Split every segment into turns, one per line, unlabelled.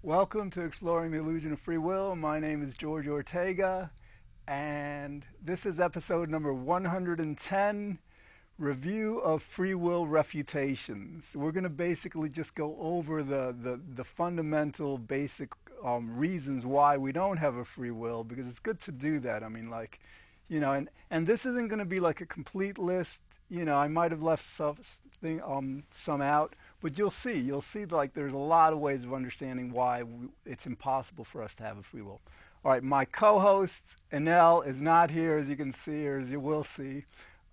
Welcome to Exploring the Illusion of Free Will. My name is George Ortega, and this is episode number 110, Review of Free Will Refutations. We're going to basically just go over the fundamental basic reasons why we don't have a free will, because it's good to do that. I mean, and this isn't going to be like a complete list. I might have left some out, but you'll see like there's a lot of ways of understanding why it's impossible for us to have a free will. All right, my co-host Enel is not here, as you can see, or as you will see.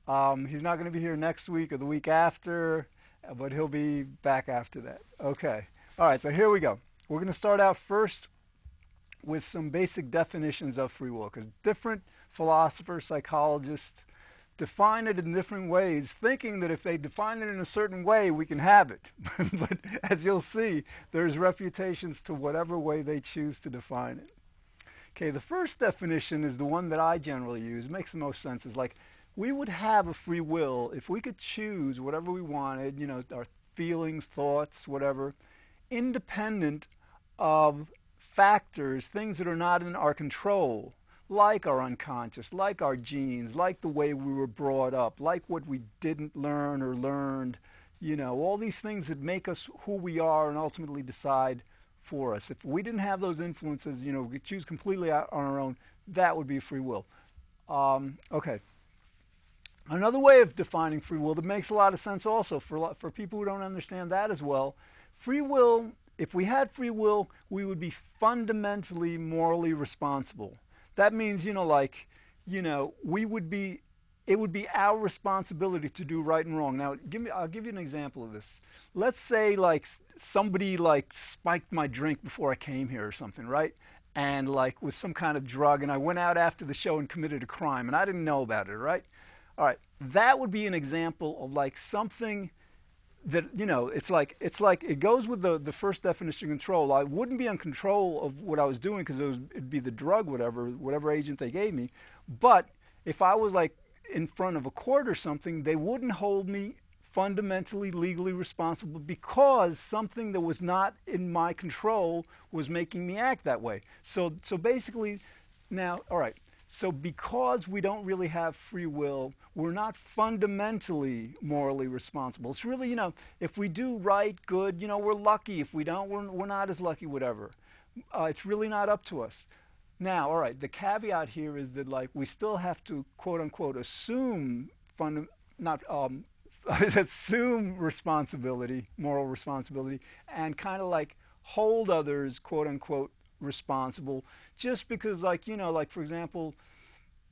He's not going to be here next week or the week after, but he'll be back after that. Okay. All right, so here we go. We're going to start out first with some basic definitions of free will, because different philosophers, psychologists define it in different ways, thinking that if they define it in a certain way, we can have it. But as you'll see, there's refutations to whatever way they choose to define it. Okay, the first definition is the one that I generally use. It makes the most sense. It's like we would have a free will if we could choose whatever we wanted, our feelings, thoughts, whatever, independent of factors, things that are not in our control, like our unconscious, like our genes, like the way we were brought up, like what we didn't learn or learned, all these things that make us who we are and ultimately decide for us. If we didn't have those influences, we could choose completely on our own, that would be free will. Okay. Another way of defining free will that makes a lot of sense also for people who don't understand that as well, free will, if we had free will, we would be fundamentally morally responsible. That means, we would be, it would be our responsibility to do right and wrong. Now, I'll give you an example of this. Let's say like somebody like spiked my drink before I came here or something, right? And like with some kind of drug, and I went out after the show and committed a crime, and I didn't know about it, right? All right, that would be an example of like something that it's like it goes with the first definition of control. I wouldn't be in control of what I was doing because it'd be the drug, whatever agent they gave me. But if I was like in front of a court or something, they wouldn't hold me fundamentally legally responsible because something that was not in my control was making me act that way. So basically, now, all right. So because we don't really have free will, we're not fundamentally morally responsible. It's really, if we do right, good, we're lucky. If we don't, we're not as lucky, whatever. It's really not up to us. Now, all right, the caveat here is that like we still have to quote unquote assume not assume responsibility, moral responsibility, and kind of like hold others quote unquote responsible, just because like for example,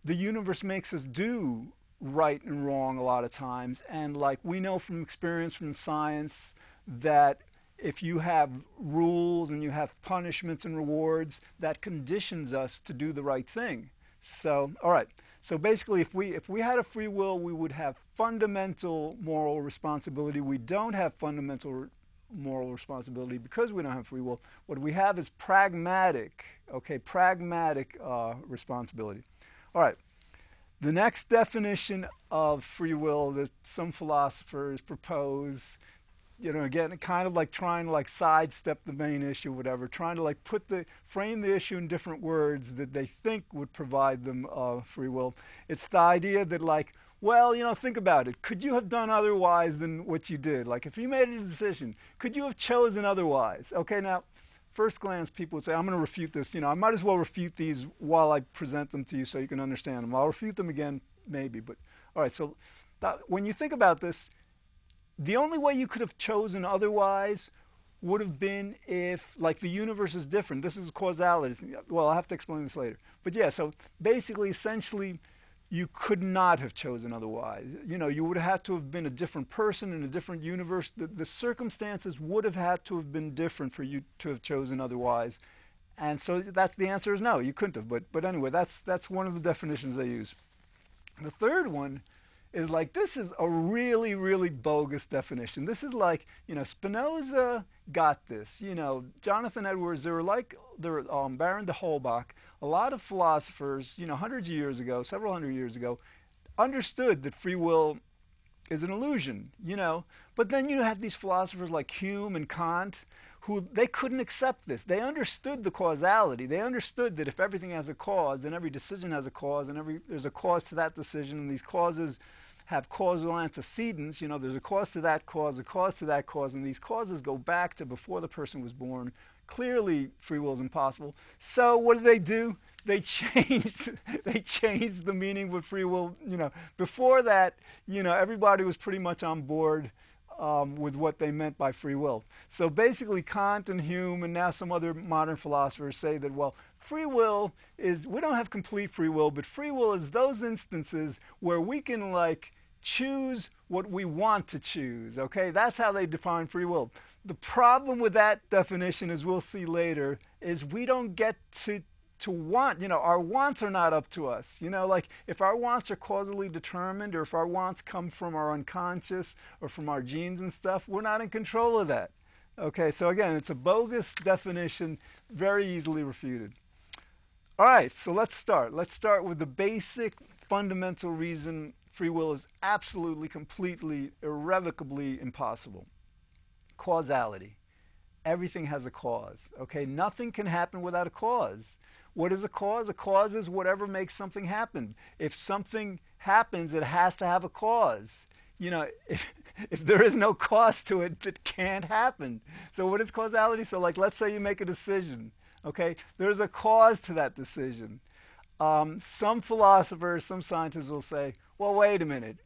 the universe makes us do right and wrong a lot of times, and like we know from experience, from science, that if you have rules and you have punishments and rewards, that conditions us to do the right thing. So all right, so basically if we had a free will, we would have fundamental moral responsibility. We don't have fundamental moral responsibility because we don't have free will. What we have is pragmatic responsibility. All right, the next definition of free will that some philosophers propose, again, kind of like trying to like sidestep the main issue, whatever, trying to like frame the issue in different words that they think would provide them free will. It's the idea that like, well, think about it. Could you have done otherwise than what you did? Like if you made a decision, could you have chosen otherwise? Okay, now, first glance, people would say, I'm going to refute this. I might as well refute these while I present them to you so you can understand them. I'll refute them again, maybe. But all right, so when you think about this, the only way you could have chosen otherwise would have been if, like, the universe is different. This is causality. Well, I'll have to explain this later. But yeah, so basically, essentially, you could not have chosen otherwise. You would have had to have been a different person in a different universe. The circumstances would have had to have been different for you to have chosen otherwise. And so that's the answer is no, you couldn't have. But anyway, that's one of the definitions they use. The third one is like, this is a really, really bogus definition. This is like, Spinoza got this. Jonathan Edwards, Baron de Holbach, a lot of philosophers, hundreds of years ago, several hundred years ago, understood that free will is an illusion, But then you have these philosophers like Hume and Kant who they couldn't accept this. They understood the causality. They understood that if everything has a cause, then every decision has a cause, and there's a cause to that decision, and these causes have causal antecedents. You know, there's a cause to that cause, a cause to that cause, and these causes go back to before the person was born. Clearly, free will is impossible. So what do? They changed the meaning of free will. You know, before that, you know, everybody was pretty much on board with what they meant by free will. So basically, Kant and Hume and now some other modern philosophers say that, well, free will is, we don't have complete free will, but free will is those instances where we can like choose what we want to choose. Okay, that's how they define free will. The problem with that definition, as we'll see later, is we don't get to want, you know, our wants are not up to us. You know, like if our wants are causally determined, or if our wants come from our unconscious or from our genes and stuff, we're not in control of that. Okay, so again, it's a bogus definition, very easily refuted. All right, so let's start. Let's start with the basic fundamental reason free will is absolutely, completely, irrevocably impossible. Causality. Everything has a cause. Okay, nothing can happen without a cause. What is a cause? A cause is whatever makes something happen. If something happens, it has to have a cause. You know, if there is no cause to it, it can't happen. So what is causality? So like, let's say you make a decision. Okay, there's a cause to that decision. Some philosophers, some scientists will say, well, wait a minute.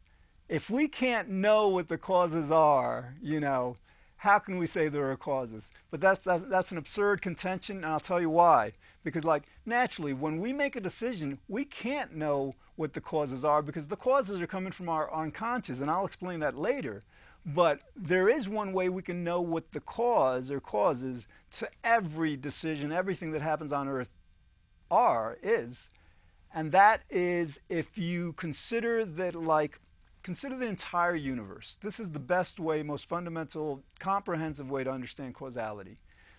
If we can't know what the causes are, you know, how can we say there are causes? But that's an absurd contention, and I'll tell you why. Because like naturally, when we make a decision, we can't know what the causes are because the causes are coming from our unconscious, and I'll explain that later. But there is one way we can know what the cause or causes to every decision, everything that happens on Earth is, and that is if you consider that consider the entire universe. This is the best way, most fundamental, comprehensive way to understand causality.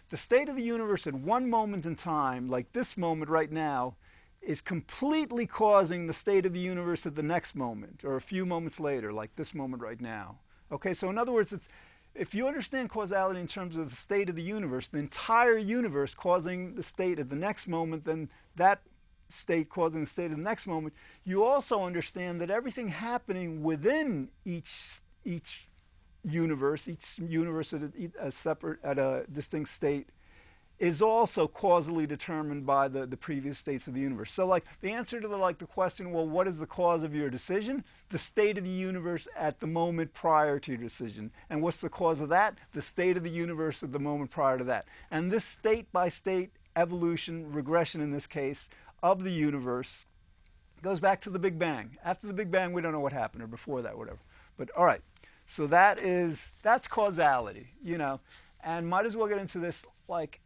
The state of the universe at one moment in time, like this moment right now, is completely causing the state of the universe at the next moment, or a few moments later, like this moment right now. Okay, so in other words, if you understand causality in terms of the state of the universe, the entire universe causing the state at the next moment, then that state causing the state of the next moment, you also understand that everything happening within each universe at a distinct state, is also causally determined by the previous states of the universe. So like the answer to the question, well, what is the cause of your decision? The state of the universe at the moment prior to your decision. And what's the cause of that? The state of the universe at the moment prior to that. And this state by state evolution, regression in this case, of the universe goes back to the Big Bang. After the Big Bang, we don't know what happened, or before that, whatever. But all right, so that's causality, you know. And might as well get into this, like,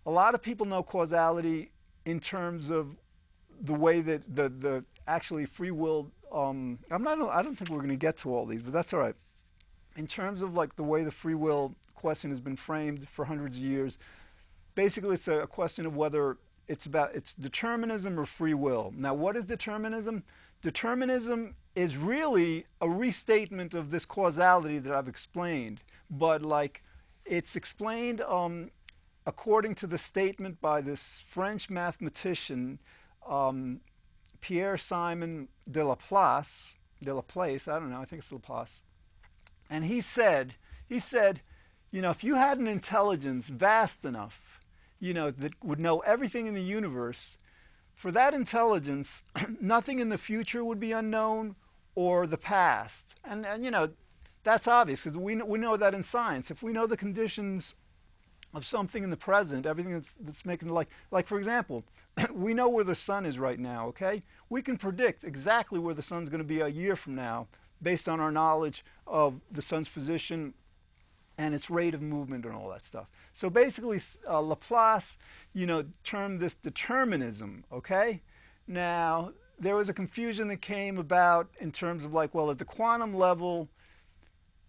a lot of people know causality in terms of the way that the actually free will, I don't think we're going to get to all these, but that's all right. In terms of like the way the free will question has been framed for hundreds of years, basically it's a question of whether it's determinism or free will. Now, what is determinism? Determinism is really a restatement of this causality that I've explained, but like it's explained according to the statement by this French mathematician, Pierre-Simon de Laplace, I don't know, I think it's Laplace. And he said, you know, if you had an intelligence vast enough, you know, that would know everything in the universe, for that intelligence, nothing in the future would be unknown or the past. And you know, that's obvious because we know that in science. If we know the conditions of something in the present, everything that's making like for example, we know where the sun is right now, okay? We can predict exactly where the sun's going to be a year from now based on our knowledge of the sun's position and its rate of movement and all that stuff. So basically, Laplace, you know, termed this determinism, okay? Now, there was a confusion that came about in terms of like, well, at the quantum level,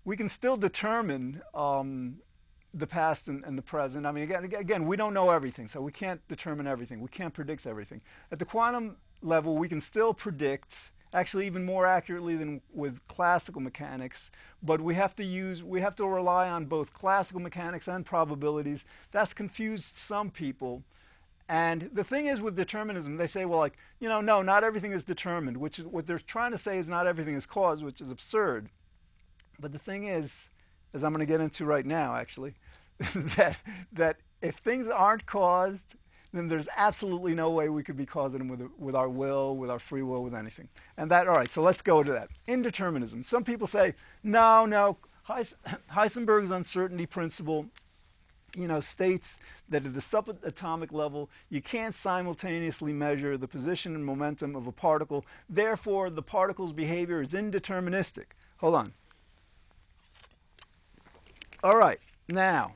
we can still determine the past and the present. I mean, again, we don't know everything, so we can't determine everything. We can't predict everything. At the quantum level, we can still predict, actually even more accurately than with classical mechanics. But we have to rely on both classical mechanics and probabilities. That's confused some people. And the thing is with determinism, they say, well, like, no, not everything is determined, which is what they're trying to say is not everything is caused, which is absurd. But the thing is, as I'm going to get into right now, actually, that if things aren't caused, then there's absolutely no way we could be causing them with our will, with our free will, with anything. And that, all right, so let's go to that. Indeterminism. Some people say, no, Heisenberg's uncertainty principle states that at the subatomic level, you can't simultaneously measure the position and momentum of a particle. Therefore, the particle's behavior is indeterministic. Hold on. All right, now,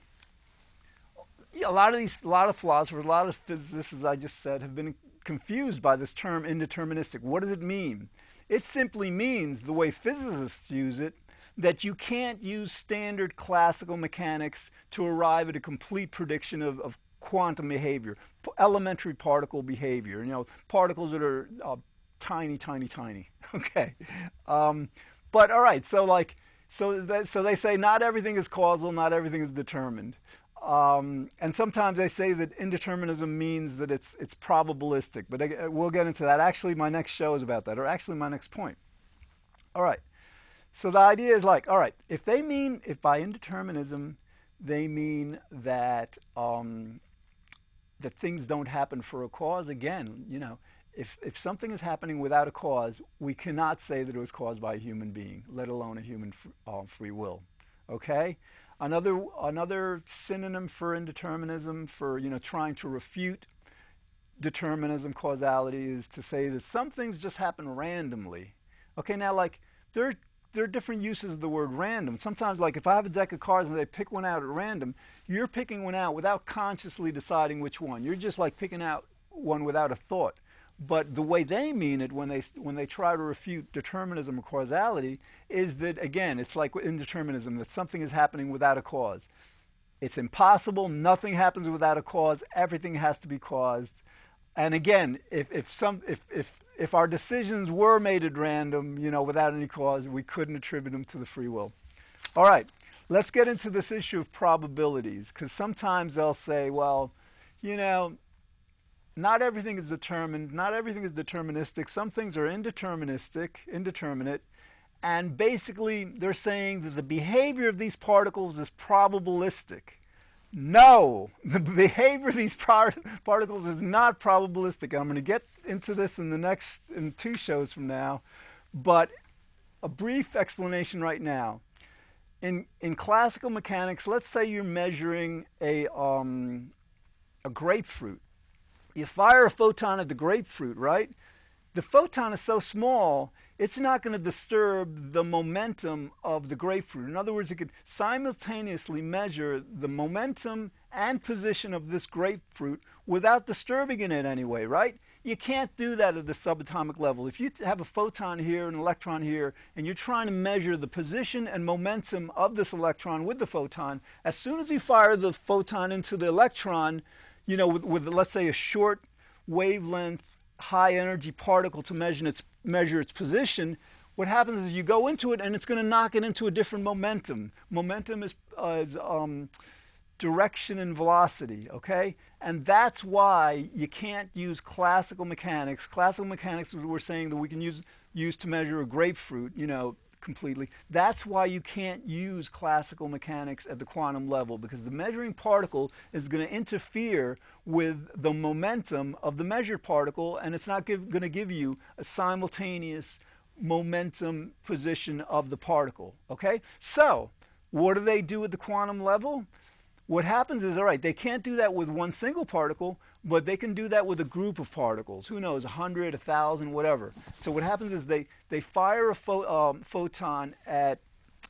a lot of philosophers, a lot of physicists, as I just said, have been confused by this term indeterministic. What does it mean? It simply means, the way physicists use it, that you can't use standard classical mechanics to arrive at a complete prediction of quantum behavior, elementary particle behavior, particles that are tiny. Okay. But all right, so they say not everything is causal, not everything is determined. And sometimes they say that indeterminism means that it's probabilistic, but we'll get into that. Actually, my next show is about that, or actually my next point. All right. So the idea is like, all right, if by indeterminism they mean that that things don't happen for a cause, again, if something is happening without a cause, we cannot say that it was caused by a human being, let alone a human free will. Okay? Another synonym for indeterminism, for trying to refute determinism, causality, is to say that some things just happen randomly. Okay, now like there are different uses of the word random. Sometimes, like if I have a deck of cards and they pick one out at random, you're picking one out without consciously deciding which one. You're just like picking out one without a thought. But the way they mean it when they try to refute determinism or causality is that, again, it's like indeterminism, that something is happening without a cause. It's impossible. Nothing happens without a cause. Everything has to be caused. And again, if our decisions were made at random, without any cause, we couldn't attribute them to the free will. All right, let's get into this issue of probabilities, because sometimes they'll say, well, not everything is determined, not everything is deterministic. Some things are indeterminate, and basically they're saying that the behavior of these particles is probabilistic. No, the behavior of these particles is not probabilistic. I'm going to get into this in 2 shows from now, but a brief explanation right now. In classical mechanics, let's say you're measuring a grapefruit. You fire a photon at the grapefruit, right? The photon is so small, it's not going to disturb the momentum of the grapefruit. In other words, it could simultaneously measure the momentum and position of this grapefruit without disturbing it in any way, right? You can't do that at the subatomic level. If you have a photon here, an electron here, and you're trying to measure the position and momentum of this electron with the photon, as soon as you fire the photon into the electron, with let's say a short wavelength, high energy particle to measure its position, what happens is you go into it and it's going to knock it into a different momentum. Momentum is direction and velocity, okay? And that's why you can't use classical mechanics. Classical mechanics, we're saying that we can use to measure a grapefruit, completely. That's why you can't use classical mechanics at the quantum level, because the measuring particle is going to interfere with the momentum of the measured particle, and it's not going to give you a simultaneous momentum position of the particle. Okay? So, what do they do at the quantum level? What happens is, all right, they can't do that with one single particle, but they can do that with a group of particles. Who knows, 100, 1,000, whatever. So what happens is they fire a photon at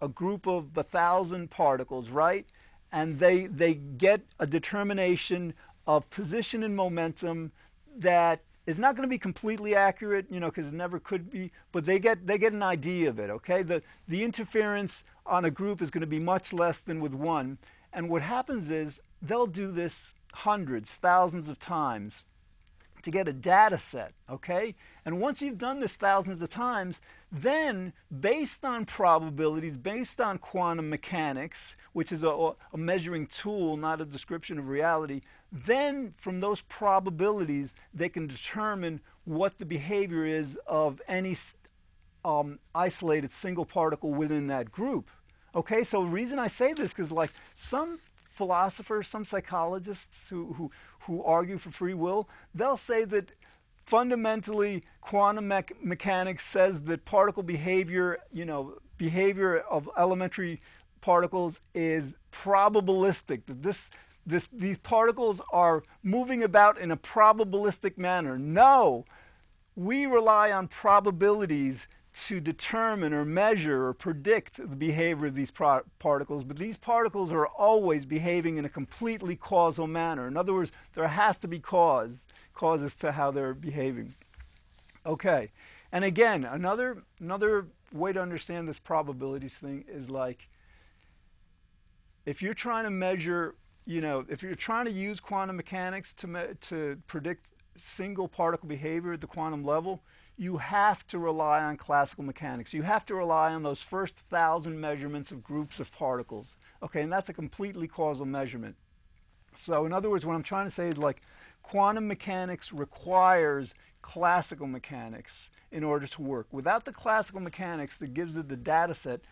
a group of 1,000 particles, right? And they get a determination of position and momentum that is not going to be completely accurate, because it never could be, but they get an idea of it, okay? The interference on a group is going to be much less than with one. And what happens is they'll do this hundreds, thousands of times. to get a data set, okay? And once you've done this thousands of times, then based on probabilities, based on quantum mechanics, which is a measuring tool, not a description of reality, then from those probabilities, they can determine what the behavior is of any isolated single particle within that group. Okay, so the reason I say this, because like some philosophers, some psychologists who argue for free will, they'll say that fundamentally quantum mechanics says that particle behavior, behavior of elementary particles is probabilistic, that these particles are moving about in a probabilistic manner. No, we rely on probabilities to determine or measure or predict the behavior of these particles, but these particles are always behaving in a completely causal manner. In other words, there has to be causes to how they're behaving. Okay, and again, another way to understand this probabilities thing is like, if you're trying to measure, if you're trying to use quantum mechanics to predict single particle behavior at the quantum level, you have to rely on classical mechanics. You have to rely on those first 1,000 measurements of groups of particles. Okay, and that's a completely causal measurement. So in other words, what I'm trying to say is like quantum mechanics requires classical mechanics in order to work. Without the classical mechanics that gives it the data set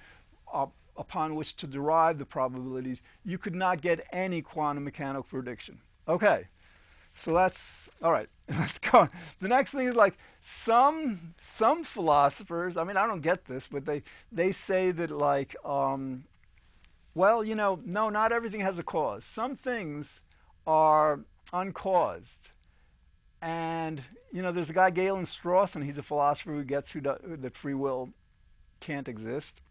upon which to derive the probabilities, you could not get any quantum mechanical prediction. Okay. So that's all right. Let's go. The next thing is like some philosophers. I mean, I don't get this, but they say that like, well, no, not everything has a cause. Some things are uncaused, and there's a guy Galen Strawson. He's a philosopher who gets that free will can't exist.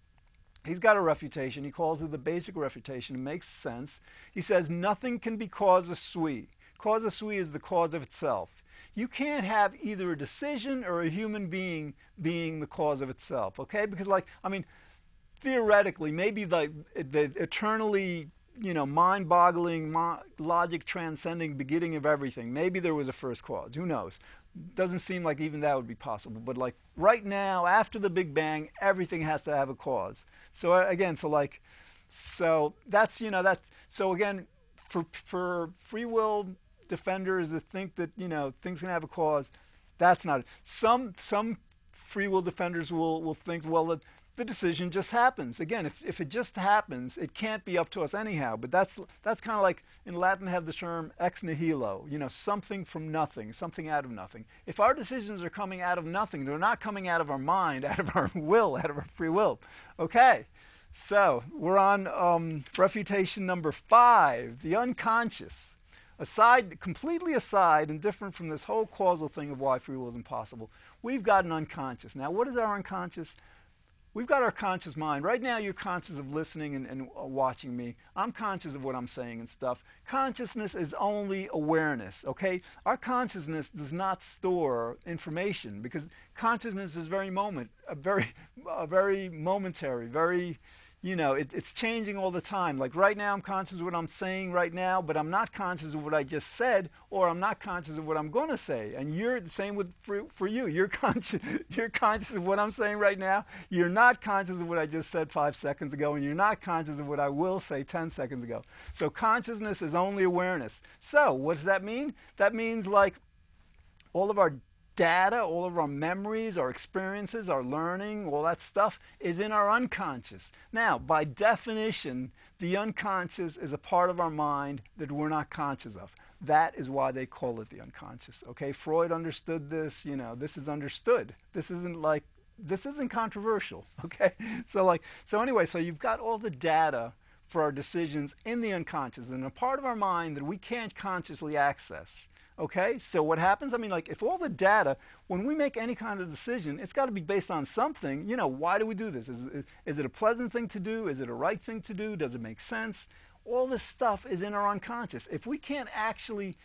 He's got a refutation. He calls it the basic refutation. It makes sense. He says nothing can be causa sui. Causa sui is the cause of itself. You can't have either a decision or a human being being the cause of itself, okay? Because theoretically, maybe the eternally, mind-boggling, logic transcending beginning of everything, maybe there was a first cause. Who knows? Doesn't seem like even that would be possible. But like right now, after the Big Bang, everything has to have a cause. So again, so that's, so again, for free will defenders that think that things can have a cause, that's not it. Some free will defenders will think, well, the decision just happens. Again, if it just happens, it can't be up to us anyhow. But that's kind of like in Latin have the term ex nihilo, something from nothing, something out of nothing. If our decisions are coming out of nothing, they're not coming out of our mind, out of our will, out of our free will. Okay. So we're on refutation number 5, the unconscious. Completely aside and different from this whole causal thing of why free will is impossible, we've got an unconscious. Now, what is our unconscious? We've got our conscious mind. Right now, you're conscious of listening and watching me. I'm conscious of what I'm saying and stuff. Consciousness is only awareness, okay? Our consciousness does not store information because consciousness is very momentary, very, it's changing all the time. Like right now, I'm conscious of what I'm saying right now, but I'm not conscious of what I just said, or I'm not conscious of what I'm going to say. And you're the same for you. You're conscious of what I'm saying right now. You're not conscious of what I just said 5 seconds ago, and you're not conscious of what I will say 10 seconds ago. So consciousness is only awareness. So what does that mean? That means like all of our data, all of our memories, our experiences, our learning, all that stuff is in our unconscious. Now, by definition, the unconscious is a part of our mind that we're not conscious of. That is why they call it the unconscious. Okay, Freud understood this. This is understood. This isn't controversial. Okay, so anyway, so you've got all the data for our decisions in the unconscious, and a part of our mind that we can't consciously access. Okay, so what happens? If all the data, when we make any kind of decision, it's got to be based on something. Why do we do this? Is it a pleasant thing to do? Is it a right thing to do? Does it make sense? All this stuff is in our unconscious. If we can't actually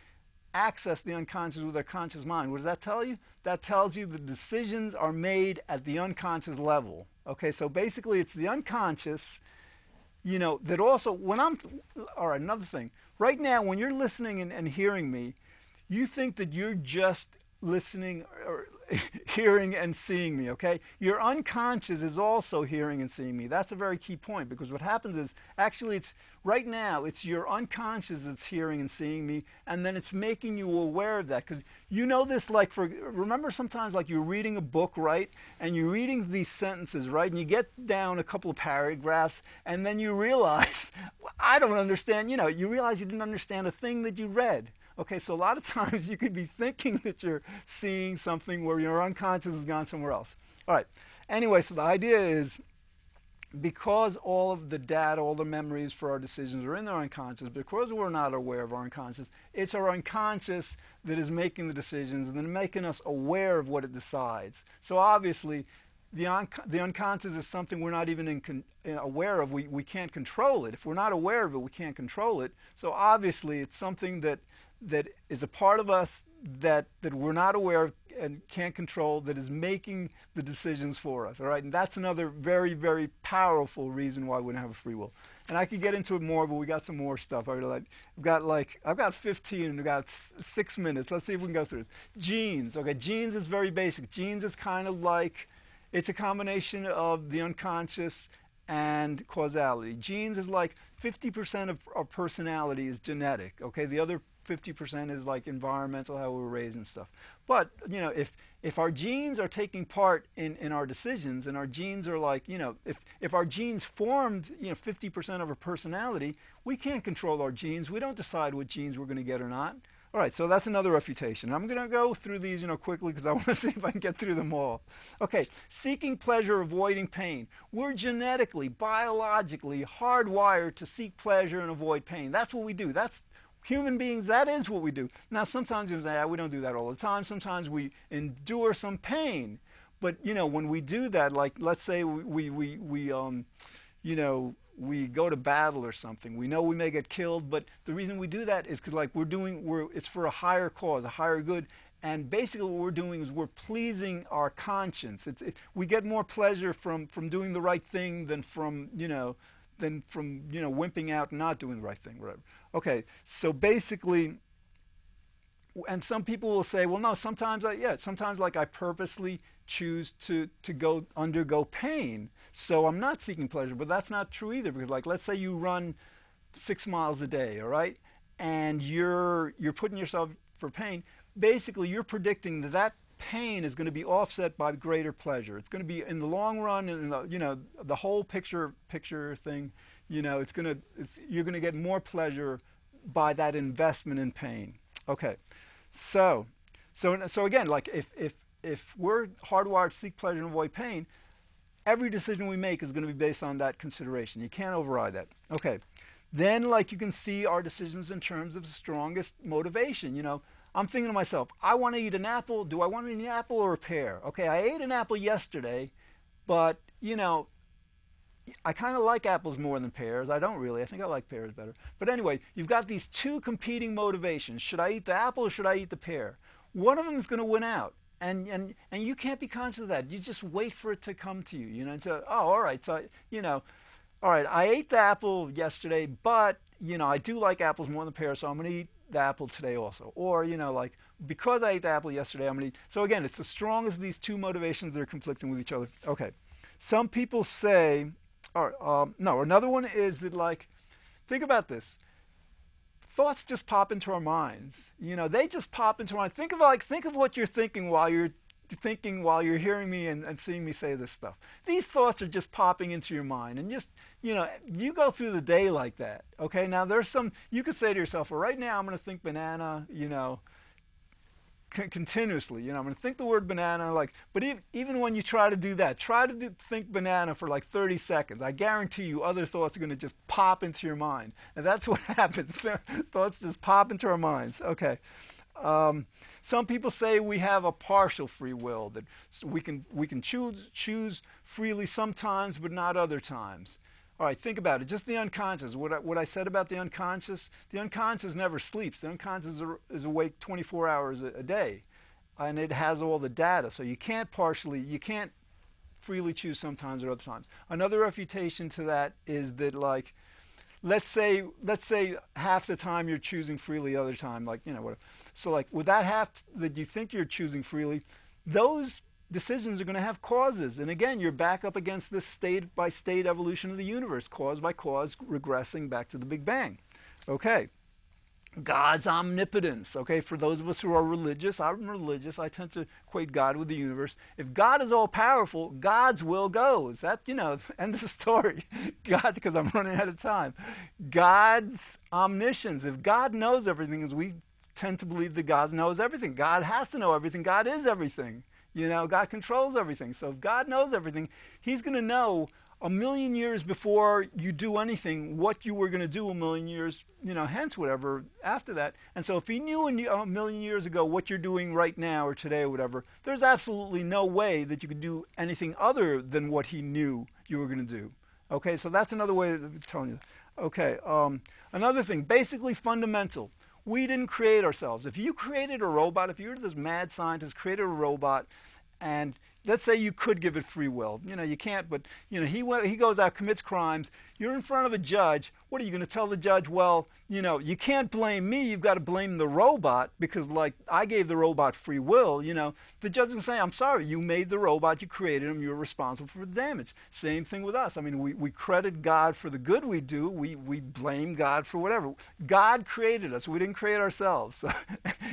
access the unconscious with our conscious mind, what does that tell you? That tells you the decisions are made at the unconscious level. Okay, so basically it's the unconscious, that also, all right, another thing. Right now, when you're listening and hearing me, you think that you're just listening or hearing and seeing me, okay? Your unconscious is also hearing and seeing me. That's a very key point, because what happens is actually it's right now it's your unconscious that's hearing and seeing me, and then it's making you aware of that, because you know this, like, for remember sometimes like you're reading a book, right? And you're reading these sentences, right? And you get down a couple of paragraphs and then you realize I don't understand, you realize you didn't understand a thing that you read. Okay, so a lot of times you could be thinking that you're seeing something where your unconscious has gone somewhere else. All right. Anyway, so the idea is, because all of the data, all the memories for our decisions are in our unconscious, because we're not aware of our unconscious, it's our unconscious that is making the decisions and then making us aware of what it decides. So obviously, the unconscious is something we're not even aware of. We can't control it. If we're not aware of it, we can't control it. So obviously, it's something that is a part of us that we're not aware of and can't control, that is making the decisions for us. All right, and that's another very, very powerful reason why we don't have a free will. And I could get into it more, but we got some more stuff. I've got 15 and we've got 6 minutes. Let's see if we can go through this. Genes. Okay, genes is very basic. Genes is kind of like, it's a combination of the unconscious and causality. Genes is like 50% of our personality is genetic. Okay, the other 50% is like environmental, how we were raised and stuff. But if our genes are taking part in our decisions, and our genes are like, if our genes formed 50% of our personality, we can't control our genes. We don't decide what genes we're going to get or not. All right, so that's another refutation. I'm going to go through these, quickly, because I want to see if I can get through them all. Okay, seeking pleasure, avoiding pain. We're genetically, biologically hardwired to seek pleasure and avoid pain. That's what we do. That's human beings. That is what we do. Now, sometimes you say, we don't do that all the time. Sometimes we endure some pain, but when we do that, like let's say we go to battle or something. We know we may get killed, but the reason we do that is because like it's for a higher cause, a higher good. And basically what we're doing is we're pleasing our conscience. We get more pleasure from doing the right thing than from wimping out and not doing the right thing, whatever. Okay, so basically, and some people will say, well, no, sometimes like I purposely choose to undergo pain, so I'm not seeking pleasure. But that's not true either, because like let's say you run 6 miles a day, all right, and you're putting yourself for pain. Basically, you're predicting that pain is going to be offset by greater pleasure. It's going to be in the long run, and the whole picture thing. You're going to get more pleasure by that investment in pain. Okay, so again, like if we're hardwired to seek pleasure and avoid pain, every decision we make is going to be based on that consideration. You can't override that. Okay, then like you can see our decisions in terms of the strongest motivation. I'm thinking to myself, I want to eat an apple. Do I want to eat an apple or a pear? Okay, I ate an apple yesterday, but I kind of like apples more than pears. I don't really. I think I like pears better. But anyway, you've got these two competing motivations. Should I eat the apple or should I eat the pear? One of them is going to win out. And you can't be conscious of that. You just wait for it to come to you. And so, all right. So, all right, I ate the apple yesterday, but, I do like apples more than pears, so I'm going to eat the apple today also. Or, like, because I ate the apple yesterday, I'm going to eat. So again, it's the strongest of these two motivations that are conflicting with each other. Okay. Some people say, no, another one is that, like, think about this. Thoughts just pop into our minds. They just pop into our mind. Think of what you're thinking while you're hearing me and seeing me say this stuff. These thoughts are just popping into your mind, and just, you go through the day like that. Okay, now you could say to yourself, well, right now I'm going to think banana, continuously. I'm going to think the word banana, but even when you try to do that, think banana for like 30 seconds. I guarantee you other thoughts are going to just pop into your mind. And that's what happens. Thoughts just pop into our minds. Okay. Some people say we have a partial free will, that we can choose freely sometimes, but not other times. All right, think about it. Just the unconscious. What I said about the unconscious never sleeps. The unconscious is awake 24 hours a day, and it has all the data. So you can't freely choose sometimes or other times. Another refutation to that is that, like, let's say half the time you're choosing freely, other time, like, whatever. So like with that half that you think you're choosing freely, those decisions are going to have causes. And again, you're back up against this state by state evolution of the universe, cause by cause, regressing back to the Big Bang. Okay. God's omnipotence. Okay, for those of us who are religious, I'm religious, I tend to equate God with the universe. If God is all powerful, God's will goes. That, end of the story. God, because I'm running out of time. God's omniscience. If God knows everything, as we tend to believe that God knows everything, God has to know everything. God is everything. God controls everything. So if God knows everything, He's going to know a million years before you do anything what you were going to do a million years, hence whatever after that. And so if He knew a million years ago what you're doing right now or today or whatever, there's absolutely no way that you could do anything other than what He knew you were going to do. Okay, so that's another way of telling you. Okay, another thing, basically fundamental. We didn't create ourselves. If you created a robot, if you were this mad scientist, created a robot, and let's say you could give it free will. You can't, but he goes out, commits crimes. You're in front of a judge. What are you going to tell the judge? Well, you can't blame me. You've got to blame the robot because, like, I gave the robot free will. The judge is going to say, I'm sorry, you made the robot, you created him, you're responsible for the damage. Same thing with us. I mean, we credit God for the good we do. We blame God for whatever. God created us. We didn't create ourselves. So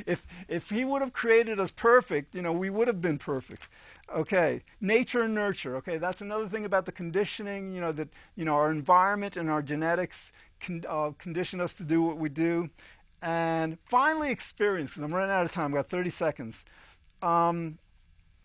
if He would have created us perfect, we would have been perfect. Okay, nature and nurture. Okay, that's another thing about the conditioning, that, our environment and our genetics condition us to do what we do. And finally, experience, because I'm running out of time, I've got 30 seconds.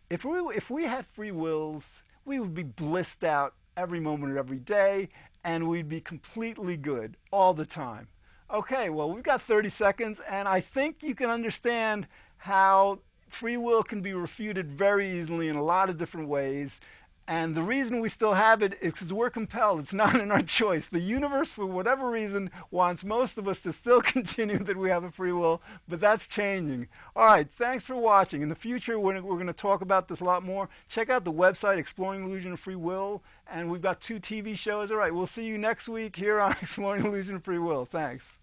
If we had free wills, we would be blissed out every moment of every day, and we'd be completely good all the time. Okay, well, we've got 30 seconds, and I think you can understand how free will can be refuted very easily in a lot of different ways. And the reason we still have it is because we're compelled. It's not in our choice. The universe, for whatever reason, wants most of us to still continue that we have a free will, but that's changing. All right, thanks for watching. In the future, we're going to talk about this a lot more. Check out the website, Exploring the Illusion of Free Will, and we've got 2 TV shows. All right, we'll see you next week here on Exploring the Illusion of Free Will. Thanks.